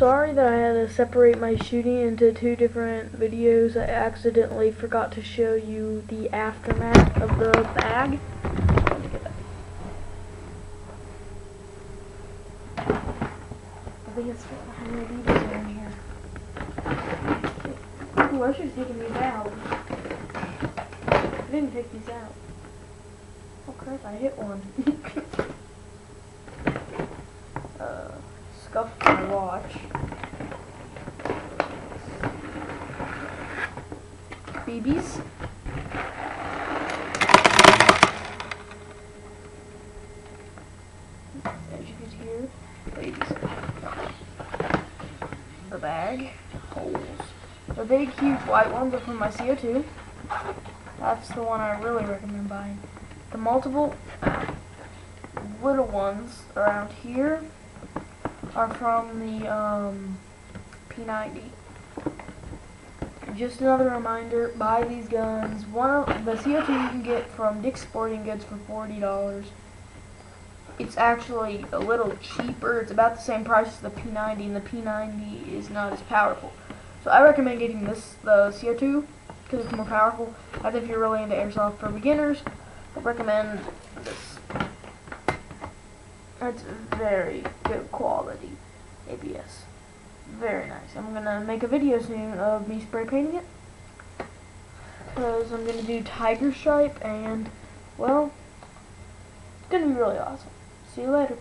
sorry that I had to separate my shooting into two different videos. I accidentally forgot to show you the aftermath of the bag. Let me get that. I think it's how many videos are in here. Ooh, I should have taken these out. I didn't take these out. Oh crap, I hit one. Scuffed my watch. BBs. As you can hear, babies. The bag. Holes. The big, huge white ones are from my CO2. That's the one I really recommend buying. The multiple little ones around here are from the P90. Just another reminder, buy these guns. The CO2 you can get from Dick's Sporting Goods for $40. It's actually a little cheaper. It's about the same price as the P90, and the P90 is not as powerful. So I recommend getting the CO2 because it's more powerful. As if you're really into airsoft for beginners, I recommend this. It's very good quality ABS. Very nice. I'm gonna make a video soon of me spray painting it because I'm gonna do tiger stripe, and well, it's gonna be really awesome. See you later.